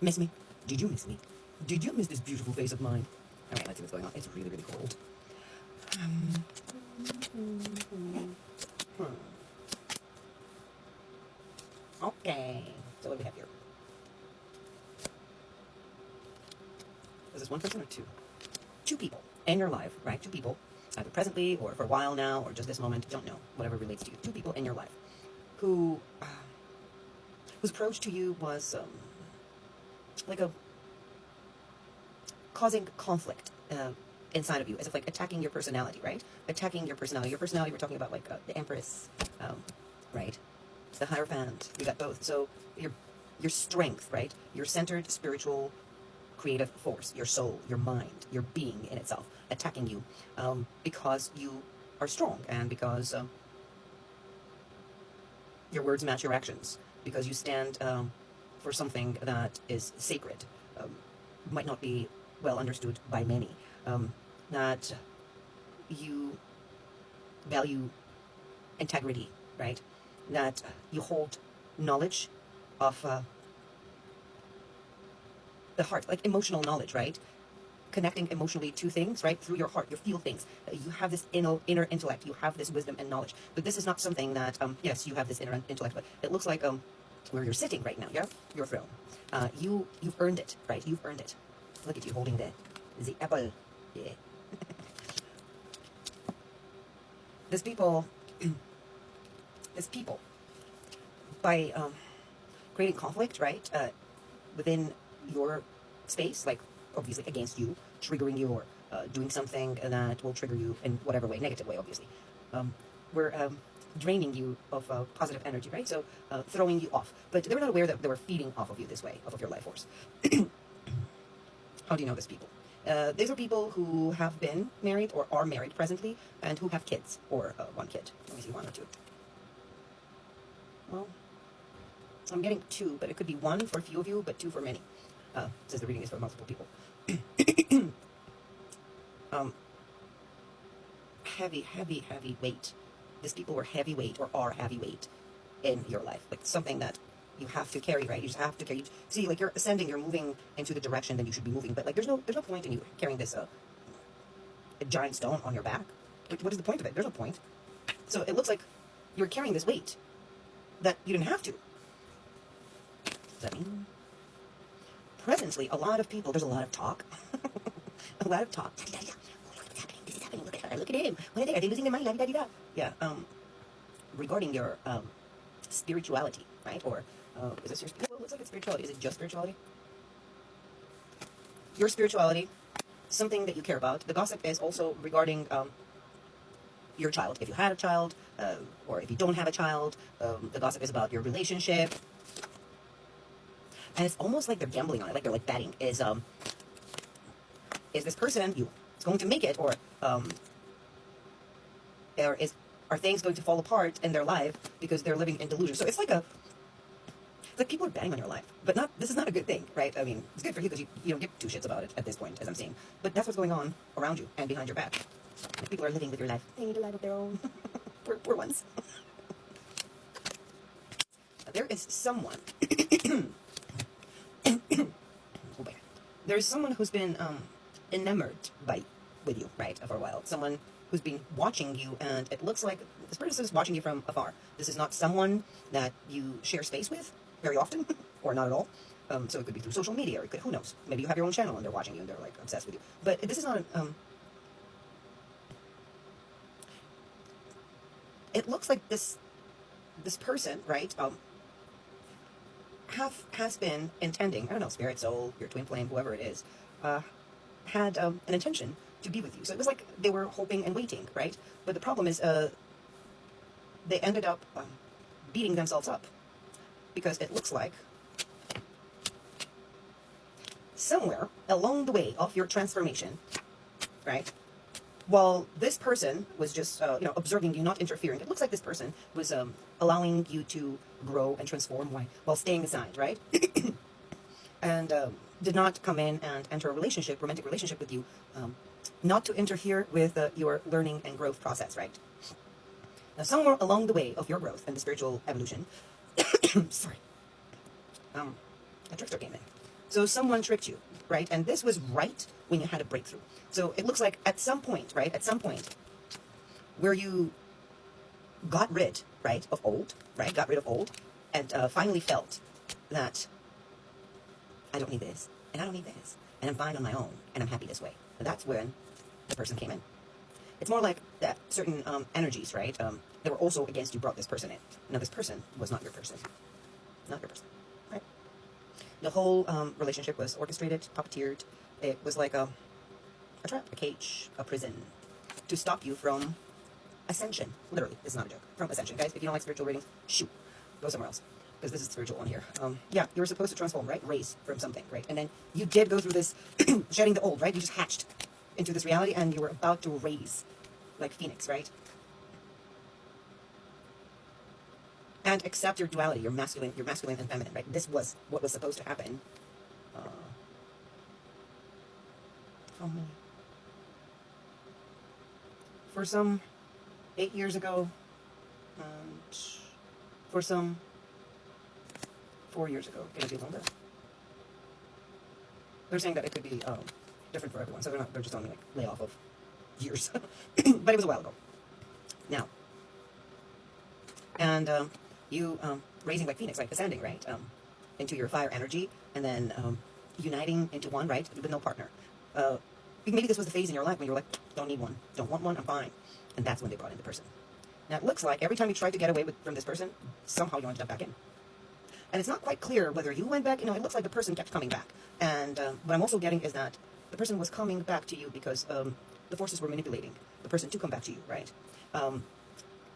Miss me? Did you miss me? Did you miss this beautiful face of mine? Alright, let's see what's going on. It's really, really cold. Hmm. Okay. So what do we have here? Is this one person or two? Two people in your life, right? Two people, either presently or for a while now or just this moment, don't know, whatever relates to you. Two people in your life who, whose approach to you was like a causing conflict inside of you, as if like attacking your personality, right? Attacking your personality. Your personality, we're talking about like the Empress, right? The Hierophant. You got both. So your strength, right? Your centered spiritual creative force, your soul, your mind, your being in itself, attacking you because you are strong and because your words match your actions, because you stand for something that is sacred, might not be well understood by many, that you value integrity, right? That you hold knowledge of the heart, like emotional knowledge, right? Connecting emotionally to things, right? Through your heart, you feel things. You have this inner intellect. You have this wisdom and knowledge. But this is not something that, yes, you have this inner intellect, but it looks like where you're sitting right now, yeah? Your throne. You've earned it, right? You've earned it. Look at you holding the apple. Yeah. This people, by creating conflict, right? Within your space, like obviously against you, triggering you, or doing something that will trigger you in whatever way, negative way, obviously. We're draining you of positive energy, right? So throwing you off. But they were not aware that they were feeding off of you this way, off of your life force. How do you know these people? These are people who have been married or are married presently and who have kids, or one kid. Let me see, one or two. Well, I'm getting two, but it could be one for a few of you, but two for many. Since the reading is for multiple people. Heavy weight. These people were heavyweight or are heavyweight in your life. Like something that you have to carry, right? You just have to carry. See, like you're ascending, you're moving into the direction that you should be moving. But like there's no point in you carrying this a giant stone on your back. What is the point of it? There's no point. So it looks like you're carrying this weight that you didn't have to. Does that mean? Presently, a lot of people, there's a lot of talk. A lot of talk. What's happening? This is happening. Look at her. Look at him. What are they? Are they losing their mind? La-di-da-di-da. Yeah. Regarding your spirituality, right? Or is this your? Well, it looks like it's spirituality. Is it just spirituality? Your spirituality, something that you care about. The gossip is also regarding your child. If you had a child, or if you don't have a child, the gossip is about your relationship. And it's almost like they're gambling on it, like they're like betting. Is this person is going to make it, or are things going to fall apart in their life because they're living in delusion? So it's like people are betting on your life, but not. This is not a good thing, right? I mean, it's good for you because you don't give two shits about it at this point, as I'm seeing. But that's what's going on around you and behind your back. People are living with your life. They need a life of their own. poor ones. There is someone. There's someone who's been enamored with you, right, for a while. Someone who's been watching you, and it looks like this person is watching you from afar. This is not someone that you share space with very often, or not at all. So it could be through social media, or it could, who knows? Maybe you have your own channel and they're watching you and they're like obsessed with you. But this is not. It looks like this person, right? Has been intending, I don't know, spirit, soul, your twin flame, whoever it is, had an intention to be with you. So it was like they were hoping and waiting, right? But the problem is they ended up beating themselves up because it looks like somewhere along the way of your transformation, right? While this person was just, observing you, not interfering, it looks like this person was allowing you to grow and transform while staying aside, right? And did not come in and enter a romantic relationship with you, not to interfere with your learning and growth process, right? Now, somewhere along the way of your growth and the spiritual evolution, sorry, a drifter came in. So someone tricked you, right? And this was right when you had a breakthrough. So it looks like at some point, right? At some point where you got rid, right, of old, right? Got rid of old and finally felt that I don't need this and I don't need this and I'm fine on my own and I'm happy this way. And that's when the person came in. It's more like that certain energies, right, that were also against you brought this person in. Now, this person was not your person. Not your person, right? The whole relationship was orchestrated, puppeteered. It was like a trap, a cage, a prison to stop you from ascension. Literally, it's not a joke. From ascension. Guys, if you don't like spiritual readings, shoot, go somewhere else. Because this is the spiritual one here. Yeah, you were supposed to transform, right? Raise from something, right? And then you did go through this shedding the old, right? You just hatched into this reality and you were about to raise like Phoenix, right? And accept your duality, your masculine and feminine, right? This was what was supposed to happen. How many? For some, 8 years ago, and for some, 4 years ago. Can it be longer? They're saying that it could be different for everyone, so they're just only like lay off of years, but it was a while ago. Now, and you raising like Phoenix, like ascending, right, into your fire energy, and then uniting into one, right, with no partner. Maybe this was the phase in your life when you were like, don't need one, don't want one, I'm fine, and that's when they brought in the person. Now it looks like every time you tried to get away from this person, somehow you ended up back in. And it's not quite clear whether you went back. You know, it looks like the person kept coming back. And what I'm also getting is that the person was coming back to you because the forces were manipulating the person to come back to you, right?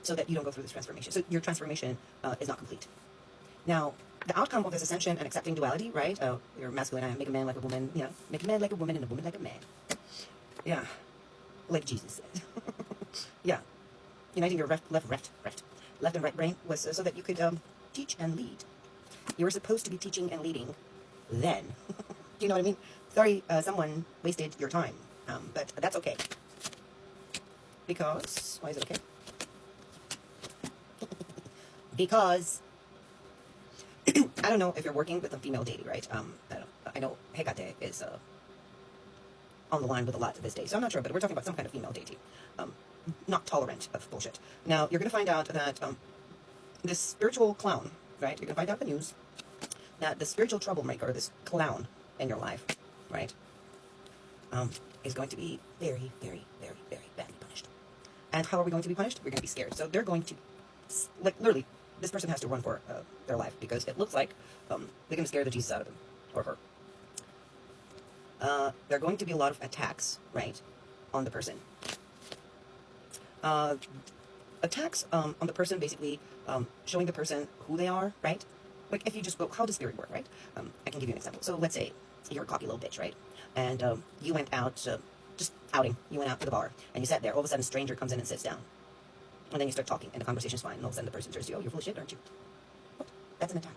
So that you don't go through this transformation. So your transformation is not complete. Now, the outcome of this ascension and accepting duality, right? You're masculine, I make a man like a woman, you know, make a man like a woman and a woman like a man. Yeah, like Jesus said. Yeah, uniting your left and right brain was so that you could teach and lead. You were supposed to be teaching and leading then. Do you know what I mean? Sorry, someone wasted your time, but that's okay. Because, why is it okay? Because, I don't know if you're working with a female deity, right? I know Hecate is on the line with a lot to this day, so I'm not sure, but we're talking about some kind of female deity. Not tolerant of bullshit. Now, you're going to find out that this spiritual clown, right? You're going to find out the news that the spiritual troublemaker, this clown in your life, right, is going to be very, very, very, very badly punished. And how are we going to be punished? We're going to be scared. So they're going to, like, literally, this person has to run for their life because it looks like they're going to scare the Jesus out of him or her. There are going to be a lot of attacks, right, on the person. Attacks on the person, basically showing the person who they are, right? Like if you just go, how does spirit work, right? I can give you an example. So let's say you're a cocky little bitch, right? And you went out, just outing. You went out to the bar and you sat there. All of a sudden, a stranger comes in and sits down. And then you start talking and the conversation's fine. And all of a sudden, the person turns to you, oh, you're full of shit, aren't you? What? That's an attack.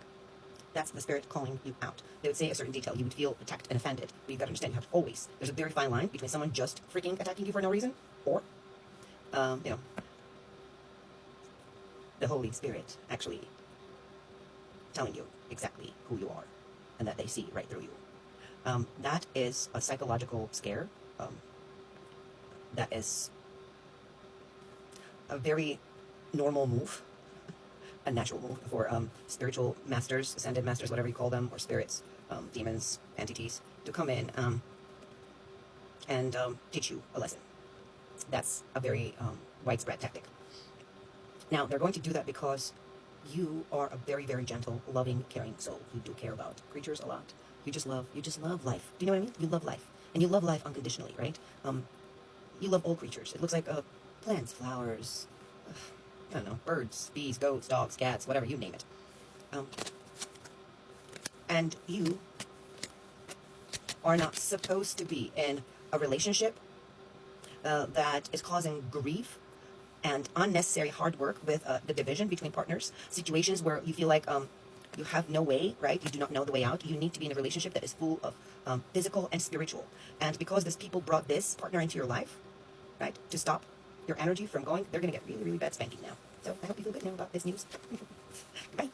That's the spirit calling you out. They would say a certain detail. You would feel attacked and offended. But you've got to understand, you have to always, there's a very fine line between someone just freaking attacking you for no reason or, you know, the Holy Spirit actually telling you exactly who you are and that they see right through you. That is a psychological scare. That is a very normal move, a natural move for spiritual masters, ascended masters, whatever you call them, or spirits, demons, entities, to come in and teach you a lesson. That's a very widespread tactic. Now, they're going to do that because you are a very, very gentle, loving, caring soul. You do care about creatures a lot. You just love life. Do you know what I mean? You love life. And you love life unconditionally, right? You love all creatures. It looks like plants, flowers, I don't know, birds, bees, goats, dogs, cats, whatever, you name it. And you are not supposed to be in a relationship that is causing grief and unnecessary hard work with the division between partners, situations where you feel like you have no way, right? You do not know the way out. You need to be in a relationship that is full of physical and spiritual. And because these people brought this partner into your life, right, to stop your energy from going, they're going to get really, really bad spanking now. So I hope you feel good now about this news. Bye.